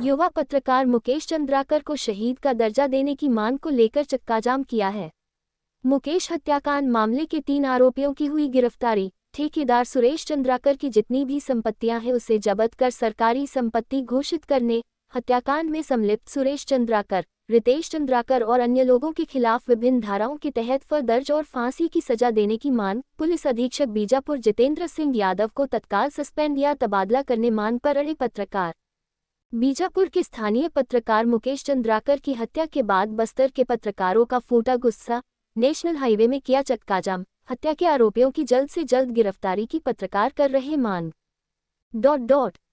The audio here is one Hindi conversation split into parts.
युवा पत्रकार मुकेश चंद्राकर को शहीद का दर्जा देने की मांग को लेकर चक्काजाम किया है। मुकेश हत्याकांड मामले के 3 आरोपियों की हुई गिरफ्तारी। ठेकेदार सुरेश चंद्राकर की जितनी भी संपत्तियां हैं उसे जब्त कर सरकारी संपत्ति घोषित करने, हत्याकांड में संलिप्त सुरेश चंद्राकर, रितेश चंद्राकर और अन्य लोगों के खिलाफ विभिन्न धाराओं के तहत फर दर्ज और फांसी की सजा देने की मांग। पुलिस अधीक्षक बीजापुर जितेंद्र सिंह यादव को तत्काल सस्पेंड या तबादला करने मांग पर अड़े पत्रकार। बीजापुर के स्थानीय पत्रकार मुकेश चंद्राकर की हत्या के बाद बस्तर के पत्रकारों का फूटा गुस्सा। नेशनल हाईवे में किया चक्काजाम। हत्या के आरोपियों की जल्द से जल्द गिरफ्तारी की पत्रकार कर रहे मांग।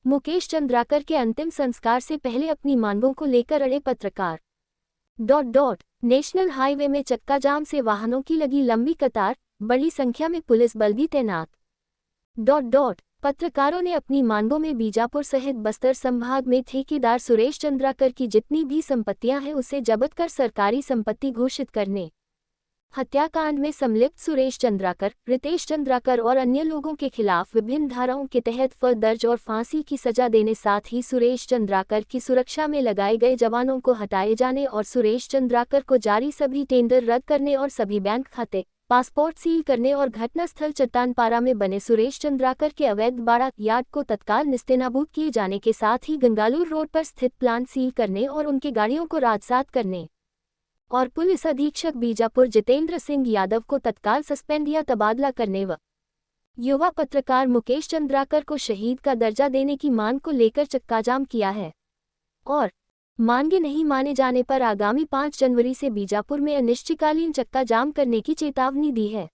मुकेश चंद्राकर के अंतिम संस्कार से पहले अपनी मांगों को लेकर अड़े पत्रकार। नेशनल हाईवे में चक्काजाम से वाहनों की लगी लंबी कतार, बड़ी संख्या में पुलिस बल भी तैनात। पत्रकारों ने अपनी मांगों में बीजापुर सहित बस्तर संभाग में ठेकेदार सुरेश चंद्राकर की जितनी भी संपत्तियां हैं उसे जब्त कर सरकारी संपत्ति घोषित करने, हत्याकांड में संलिप्त सुरेश चंद्राकर, रितेश चंद्राकर और अन्य लोगों के खिलाफ विभिन्न धाराओं के तहत फर दर्ज और फांसी की सजा देने, साथ ही सुरेश चंद्राकर की सुरक्षा में लगाए गए जवानों को हटाए जाने और सुरेश चंद्राकर को जारी सभी टेंडर रद्द करने और सभी बैंक खाते, पासपोर्ट सील करने और घटनास्थल चट्टानपारा में बने सुरेश चंद्राकर के अवैध बाड़ा यार्ड को तत्काल निस्तेनाबूद किए जाने के साथ ही गंगालूर रोड पर स्थित प्लांट सील करने और उनकी गाड़ियों को राजसात करने और पुलिस अधीक्षक बीजापुर जितेंद्र सिंह यादव को तत्काल सस्पेंड या तबादला करने व युवा पत्रकार मुकेश चंद्राकर को शहीद का दर्जा देने की मांग को लेकर चक्काजाम किया है और मांगे नहीं माने जाने पर आगामी 5 जनवरी से बीजापुर में अनिश्चितकालीन चक्काजाम करने की चेतावनी दी है।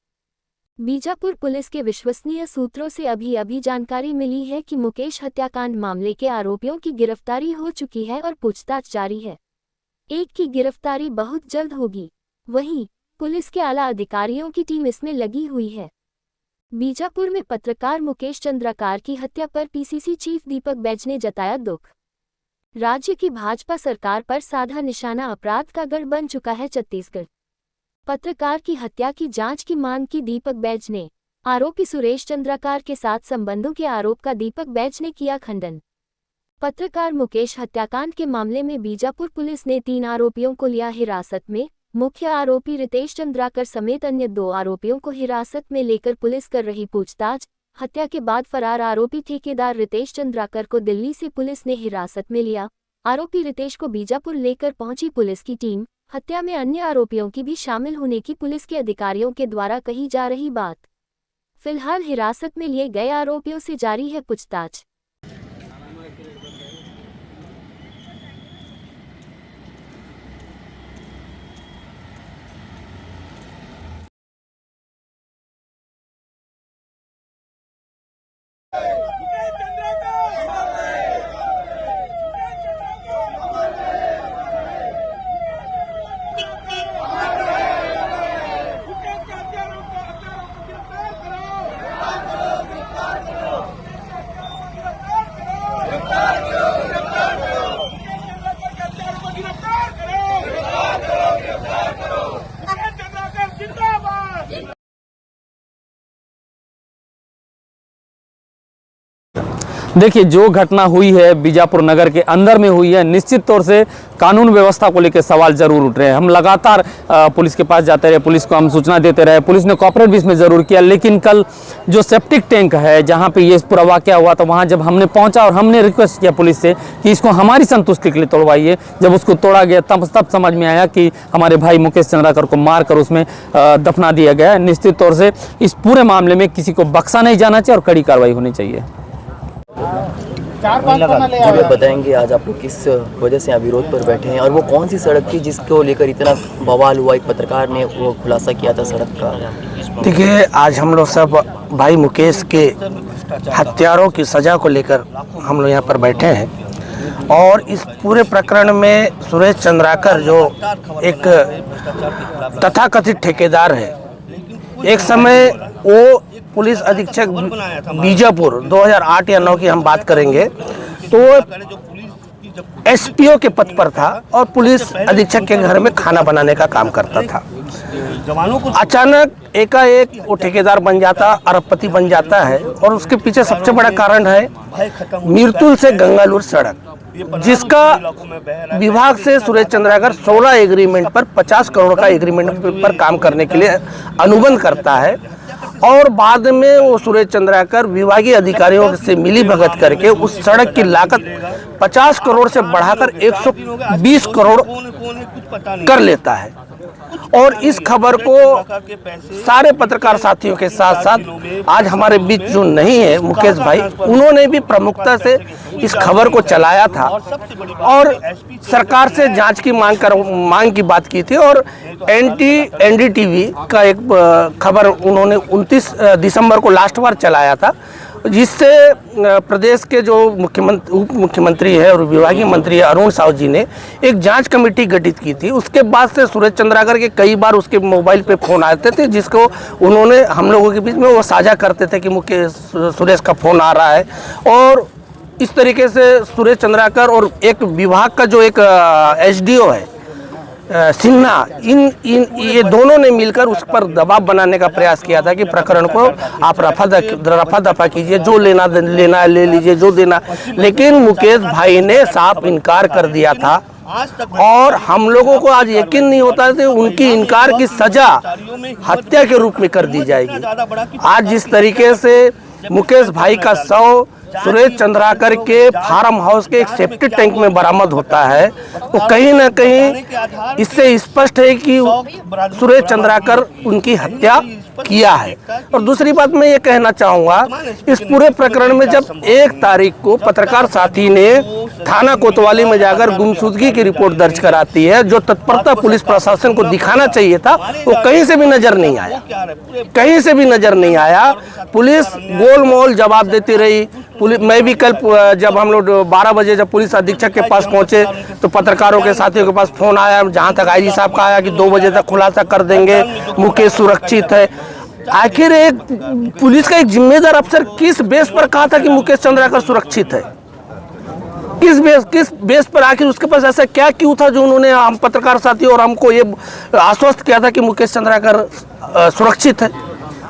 बीजापुर पुलिस के विश्वसनीय सूत्रों से अभी जानकारी मिली है कि मुकेश हत्याकांड मामले के आरोपियों की गिरफ्तारी हो चुकी है और पूछताछ जारी है। एक की गिरफ्तारी बहुत जल्द होगी। वहीं पुलिस के आला अधिकारियों की टीम इसमें लगी हुई है। बीजापुर में पत्रकार मुकेश चंद्राकर की हत्या पर पीसीसी चीफ दीपक बैज ने जताया दुख। राज्य की भाजपा सरकार पर साधा निशाना अपराध का गढ़ बन चुका है छत्तीसगढ़। पत्रकार की हत्या की जांच की मांग की दीपक बैज ने। आरोपी सुरेश चंद्राकर के साथ संबंधों के आरोप का दीपक बैज ने किया खंडन। पत्रकार मुकेश हत्याकांड के मामले में बीजापुर पुलिस ने 3 आरोपियों को लिया हिरासत में। मुख्य आरोपी रितेश चंद्राकर समेत अन्य 2 आरोपियों को हिरासत में लेकर पुलिस कर रही पूछताछ। हत्या के बाद फरार आरोपी ठेकेदार रितेश चंद्राकर को दिल्ली से पुलिस ने हिरासत में लिया। आरोपी रितेश को बीजापुर लेकर पहुंची पुलिस की टीम। हत्या में अन्य आरोपियों की भी शामिल होने की पुलिस के अधिकारियों के द्वारा कही जा रही बात। फिलहाल हिरासत में लिए गए आरोपियों से जारी है पूछताछ। देखिए, जो घटना हुई है बीजापुर नगर के अंदर में हुई है, निश्चित तौर से कानून व्यवस्था को लेकर सवाल जरूर उठ रहे हैं। हम लगातार पुलिस के पास जाते रहे, पुलिस को हम सूचना देते रहे, पुलिस ने कॉपरेट भी इसमें ज़रूर किया, लेकिन कल जो सेप्टिक टैंक है जहां पे ये पूरा वाकया हुआ था, वहां जब हमने पहुंचा और हमने रिक्वेस्ट किया पुलिस से कि इसको हमारी संतुष्टि के लिए तोड़वाइए, जब उसको तोड़ा गया तब समझ में आया कि हमारे भाई मुकेश चंद्राकर को मार कर उसमें दफना दिया गया है। निश्चित तौर से इस पूरे मामले में किसी को बख्शा नहीं जाना चाहिए और कड़ी कार्रवाई होनी चाहिए। जी, बताएंगे आज आप लोग किस वजह से यहाँ विरोध पर बैठे हैं और वो कौन सी सड़क थी जिसको लेकर इतना बवाल हुआ? एक पत्रकार ने वो खुलासा किया था सड़क का। देखिए, आज हम लोग सब भाई मुकेश के हत्यारों की सज़ा को लेकर हम लोग यहाँ पर बैठे हैं और इस पूरे प्रकरण में सुरेश चंद्राकर जो एक तथाकथित ठेकेदार है, एक समय वो पुलिस अधीक्षक बीजापुर 2008 या 9 की हम बात करेंगे तो एसपीओ के पद पर था और पुलिस अधीक्षक के घर में खाना बनाने का काम करता था। अचानक एकाएक वो ठेकेदार बन जाता, अरबपति बन जाता है और उसके पीछे सबसे बड़ा कारण है मिर्तुल से गंगालूर सड़क। जिसका विभाग से सुरेश चंद्राकर 16 एग्रीमेंट पर 50 करोड़ का एग्रीमेंट पर काम करने के लिए अनुबंध करता है और बाद में वो सुरेश चंद्राकर विभागीय अधिकारियों से मिली भगत करके उस सड़क की लागत 50 करोड़ से बढ़ाकर 120 करोड़ कर लेता है। और इस खबर को सारे पत्रकार साथियों के साथ साथ आज हमारे बीच जो नहीं है मुकेश भाई, उन्होंने भी प्रमुखता से इस खबर को चलाया था और सरकार से जांच की मांग की बात की थी। और एनडीटीवी का एक खबर उन्होंने 29 दिसंबर को लास्ट बार चलाया था, जिससे प्रदेश के जो उप मुख्यमंत्री है और विभागीय मंत्री है अरुण साव जी ने एक जांच कमेटी गठित की थी। उसके बाद से सुरेश चंद्राकर के कई बार उसके मोबाइल पे फ़ोन आते थे, जिसको उन्होंने हम लोगों के बीच में वो साझा करते थे कि सुरेश का फ़ोन आ रहा है। और इस तरीके से सुरेश चंद्राकर और एक विभाग का जो एक एसडीओ है सिन्हा, ये दोनों ने मिलकर उस पर दबाव बनाने का प्रयास किया था कि प्रकरण को आप रफा दफा कीजिए, जो लेना है ले लीजिए, जो देना। लेकिन मुकेश भाई ने साफ इनकार कर दिया था और हम लोगों को आज यकीन नहीं होता कि उनकी इनकार की सजा हत्या के रूप में कर दी जाएगी। आज जिस तरीके से मुकेश भाई का शव सुरेश चंद्राकर के फार्म हाउस के एक सेप्टिक टैंक में बरामद होता है, तो कहीं ना कहीं इससे स्पष्ट है कि सुरेश चंद्राकर उनकी हत्या किया है। और दूसरी बात मैं ये कहना चाहूँगा, इस पूरे प्रकरण में जब 1 तारीख को पत्रकार साथी ने थाना कोतवाली में जाकर गुमशुदगी की रिपोर्ट दर्ज कराती है, जो तत्परता पुलिस प्रशासन को दिखाना चाहिए था, वो कहीं से भी नजर नहीं आया, कहीं से भी नजर नहीं आया। पुलिस गोलमोल जवाब देती रही। मैं भी कल जब हम लोग 12 बजे जब पुलिस अधीक्षक के पास पहुंचे तो पत्रकारों के साथियों के पास फोन आया, जहां तक आईजी साहब का आया कि 2 बजे तक खुलासा कर देंगे, मुकेश सुरक्षित है। आखिर एक पुलिस का एक जिम्मेदार अफसर किस बेस पर कहा था कि मुकेश चंद्राकर सुरक्षित है? किस बेस पर आखिर उसके पास ऐसा क्या क्यों था जो उन्होंने हम पत्रकार साथी और हमको ये आश्वस्त किया था कि मुकेश चंद्राकर सुरक्षित है?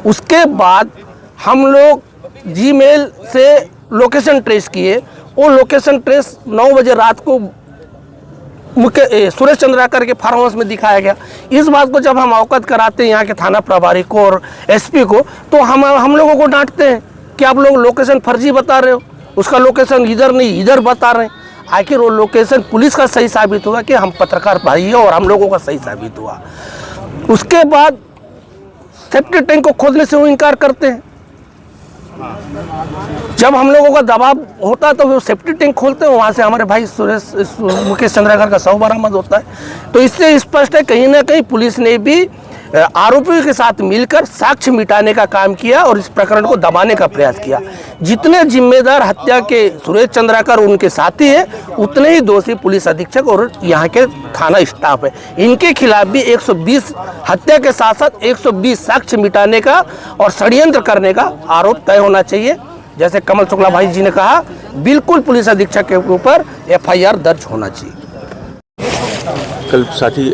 उसके बाद हम लोग जीमेल से लोकेशन ट्रेस किए। वो लोकेशन ट्रेस 9 बजे रात को सुरेश चंद्राकर के फार्म हाउस में दिखाया गया। इस बात को जब हम अवगत कराते हैं यहाँ के थाना प्रभारी को और एसपी को, तो हम लोगों को डांटते हैं कि आप लोग लोकेशन फर्जी बता रहे हो, उसका लोकेशन इधर नहीं इधर बता रहे हैं। आखिर वो लोकेशन पुलिस का सही साबित हुआ कि हम पत्रकार भाई है और हम लोगों का सही साबित हुआ। उसके बाद सेप्टिक टैंक को खोदने से वो इनकार करते हैं। जब हम लोगों का दबाव होता है तो वो सेफ्टी टैंक खोलते हैं, वहाँ से हमारे भाई मुकेश चंद्राकर का शव बरामद होता है। तो इससे स्पष्ट है कहीं ना कहीं पुलिस ने भी आरोपियों के साथ मिलकर साक्ष्य मिटाने का काम किया और इस प्रकरण को दबाने का प्रयास किया। जितने जिम्मेदार हत्या के सुरेश चंद्राकर उनके साथी हैं, उतने ही दोषी पुलिस अधीक्षक और यहाँ के थाना स्टाफ है। इनके खिलाफ भी 120 हत्या के साथ साथ 120 साक्ष्य मिटाने का और षड्यंत्र करने का आरोप तय होना चाहिए। जैसे कमल शुक्ला भाई जी ने कहा, बिल्कुल पुलिस अधीक्षक के ऊपर FIR दर्ज होना चाहिए। कल साथी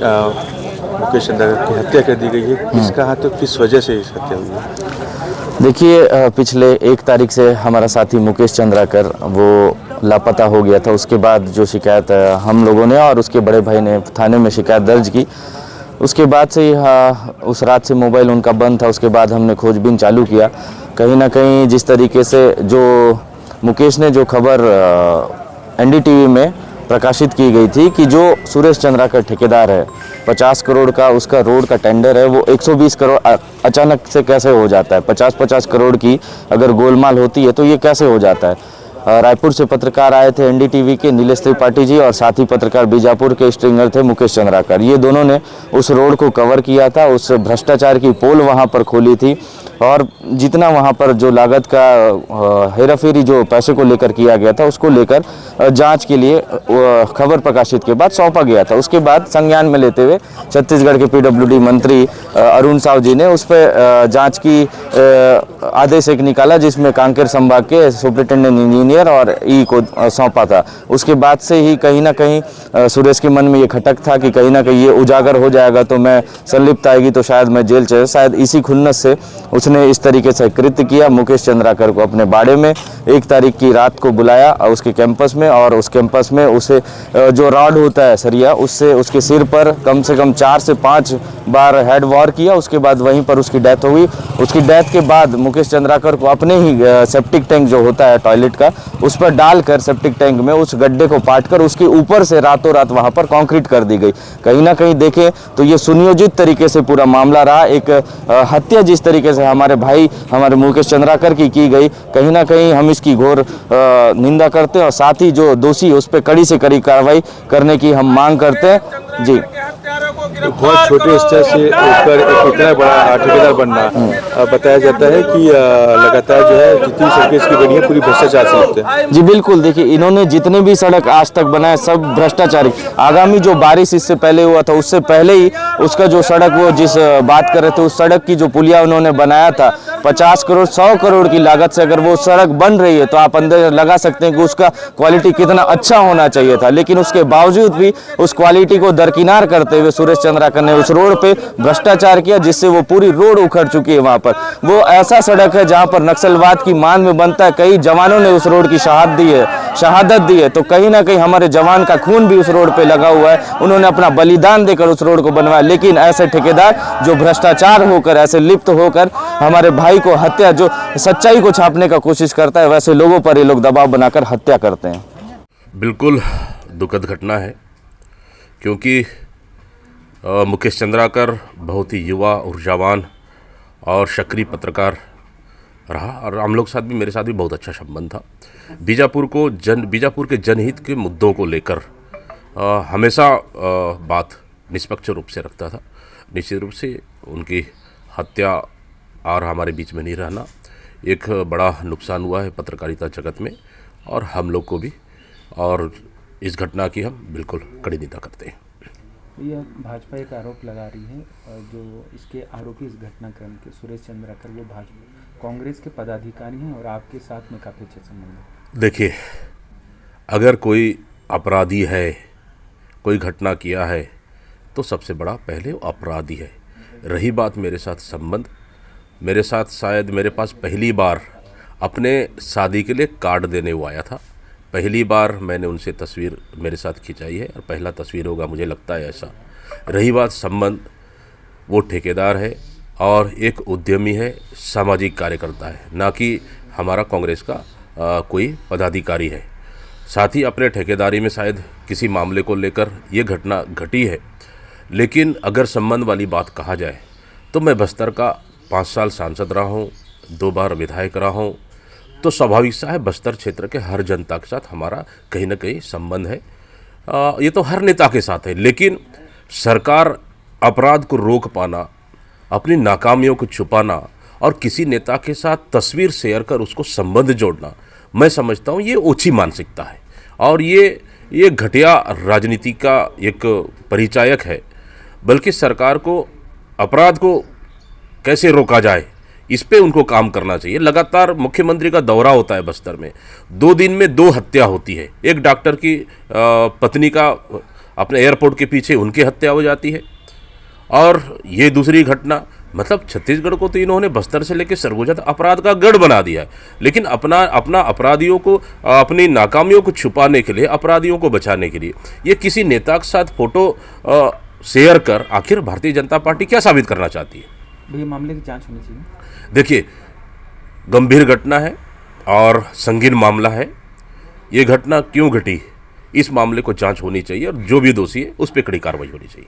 मुकेश चंद्राकर की हत्या कर दी गई है, किसका हाथ, तो किस वजह से इस हत्या हुई है? देखिए, पिछले 1 तारीख से हमारा साथी मुकेश चंद्राकर वो लापता हो गया था। उसके बाद जो शिकायत हम लोगों ने और उसके बड़े भाई ने थाने में शिकायत दर्ज की, उसके बाद से ही उस रात से मोबाइल उनका बंद था। उसके बाद हमने खोजबीन चालू किया। कहीं ना कहीं जिस तरीके से जो मुकेश ने जो खबर NDTV में प्रकाशित की गई थी कि जो सुरेश चंद्राकर ठेकेदार है, 50 करोड़ का उसका रोड का टेंडर है, वो 120 करोड़ अचानक से कैसे हो जाता है? 50-50 करोड़ की अगर गोलमाल होती है तो ये कैसे हो जाता है? रायपुर से पत्रकार आए थे NDTV के नीलेश त्रिपाठी जी, और साथ ही पत्रकार बीजापुर के स्ट्रिंगर थे मुकेश चंद्राकर। ये दोनों ने उस रोड को कवर किया था, उस भ्रष्टाचार की पोल वहाँ पर खोली थी और जितना वहाँ पर जो लागत का हेराफेरी जो पैसे को लेकर किया गया था, उसको लेकर जांच के लिए खबर प्रकाशित के बाद सौंपा गया था। उसके बाद संज्ञान में लेते हुए छत्तीसगढ़ के PWD मंत्री अरुण साव जी ने उस पर जाँच की आदेश एक निकाला, जिसमें कांकेर संभाग के सुपरिटेंडेंट इंजीनियर और ई को सौंपा था। उसके बाद से ही कहीं ना कहीं सुरेश के मन में ये खटक था कि कहीं ना कहीं ये उजागर हो जाएगा तो मैं संलिप्त आएगी तो शायद मैं जेल चले। शायद इसी खुन्नस से उसने इस तरीके से कृत्य किया, मुकेश चंद्राकर को अपने बाड़े में 1 तारीख की रात को बुलाया उसके कैंपस में, और उस कैंपस में उसे जो रॉड होता है सरिया, उससे उसके सिर पर कम से कम 4 से 5 बार हेड वार किया। उसके बाद वहीं पर उसकी डेथ हुई। उसकी डेथ के बाद मुकेश चंद्राकर को अपने ही सेप्टिक टैंक जो होता है टॉयलेट का, उस पर डालकर सेप्टिक टैंक में उस गड्ढे को पाटकर उसके ऊपर से रातों रात वहां पर कंक्रीट कर दी गई। कहीं ना कहीं देखें तो ये सुनियोजित तरीके से पूरा मामला रहा। एक हत्या जिस तरीके से हमारे भाई हमारे मुकेश चंद्राकर की गई, कहीं ना कहीं हम इसकी घोर निंदा करते हैं और साथ ही जो दोषी उस पर कड़ी से कड़ी कार्रवाई करने की हम मांग करते हैं। जी, बहुत छोटे स्तर से ऊपर एक इतना बड़ा ठेकेदार बनना, बताया जाता है कि लगातार जो है जितनी सड़कें इसकी बनी है पूरी भ्रष्टाचार से लिप्त है। जी बिल्कुल, देखिए इन्होंने जितने भी सड़क आज तक बनाए सब भ्रष्टाचारी। आगामी जो बारिश इससे पहले हुआ था उससे पहले ही उसका जो सड़क, वो जिस बात कर रहे थे उस सड़क की जो पुलिया उन्होंने बनाया था 50 करोड़ 100 करोड़ की लागत से, अगर वो सड़क बन रही है तो आप अंदर लगा सकते हैं कि उसका क्वालिटी कितना अच्छा होना चाहिए था। लेकिन उसके बावजूद भी उस क्वालिटी को दरकिनार करते हुए सुरेश चंद्राकर ने उस रोड पे भ्रष्टाचार किया, जिससे वो पूरी रोड उखड़ चुकी है। वहां पर वो ऐसा सड़क है जहां पर नक्सलवाद की मान में बनता है। कई जवानों ने उस रोड की शहादत दी है। तो कहीं ना कहीं हमारे जवान का खून भी उस रोड पे लगा हुआ है। उन्होंने अपना बलिदान देकर उस रोड को बनवाया। लेकिन ऐसे ठेकेदार जो भ्रष्टाचार होकर, ऐसे लिप्त होकर हमारे भाई को हत्या, जो सच्चाई को छापने का कोशिश करता है, वैसे लोगों पर ये लोग दबाव बनाकर हत्या करते हैं। बिल्कुल दुखद घटना है, क्योंकि मुकेश चंद्राकर बहुत ही युवा, ऊर्जावान और सक्रिय पत्रकार रहा, और हम लोग साथ भी, मेरे साथ भी बहुत अच्छा संबंध था। बीजापुर के जनहित के मुद्दों को लेकर हमेशा बात निष्पक्ष रूप से रखता था। निश्चित रूप से उनकी हत्या और हमारे बीच में नहीं रहना एक बड़ा नुकसान हुआ है पत्रकारिता जगत में, और हम लोग को भी, और इस घटना की हम बिल्कुल कड़ी निंदा करते हैं। यह भाजपा एक आरोप लगा रही है, जो इसके आरोपी इस घटनाक्रम के सुरेश चंद्राकर वो भाजपा कांग्रेस के पदाधिकारी हैं और आपके साथ में काफ़ी अच्छे संबंध है। देखिए, अगर कोई अपराधी है, कोई घटना किया है, तो सबसे बड़ा पहले वो अपराधी है। रही बात मेरे साथ संबंध, मेरे साथ शायद मेरे पास पहली बार अपने शादी के लिए कार्ड देने वो आया था। पहली बार मैंने उनसे तस्वीर मेरे साथ खिंचाई है, और पहला तस्वीर होगा, मुझे लगता है ऐसा। रही बात संबंध, वो ठेकेदार है और एक उद्यमी है, सामाजिक कार्यकर्ता है, ना कि हमारा कांग्रेस का कोई पदाधिकारी है। साथ ही अपने ठेकेदारी में शायद किसी मामले को लेकर ये घटना घटी है। लेकिन अगर संबंध वाली बात कहा जाए तो मैं बस्तर का 5 साल सांसद रहा हूँ, 2 बार विधायक रहा हूँ, तो स्वाभाविक सा है बस्तर क्षेत्र के हर जनता के साथ हमारा कहीं ना कहीं संबंध है। ये तो हर नेता के साथ है। लेकिन सरकार अपराध को रोक पाना, अपनी नाकामियों को छुपाना और किसी नेता के साथ तस्वीर शेयर कर उसको संबंध जोड़ना, मैं समझता हूँ ये ओछी मानसिकता है, और ये घटिया राजनीति का एक परिचायक है। बल्कि सरकार को अपराध को कैसे रोका जाए, इस पे उनको काम करना चाहिए। लगातार मुख्यमंत्री का दौरा होता है बस्तर में, 2 दिन में 2 हत्या होती है। एक डॉक्टर की पत्नी का अपने एयरपोर्ट के पीछे उनकी हत्या हो जाती है, और ये दूसरी घटना, मतलब छत्तीसगढ़ को तो इन्होंने बस्तर से लेकर सरगुजा तक अपराध का गढ़ बना दिया है। लेकिन अपना अपराधियों को, अपनी नाकामियों को छुपाने के लिए, अपराधियों को बचाने के लिए ये किसी नेता के साथ फोटो शेयर कर आखिर भारतीय जनता पार्टी क्या साबित करना चाहती है? भैया, मामले की जांच होनी चाहिए। देखिए, गंभीर घटना है और संगीन मामला है। ये घटना क्यों घटी, इस मामले को जांच होनी चाहिए, और जो भी दोषी है उस पर कड़ी कार्रवाई होनी चाहिए।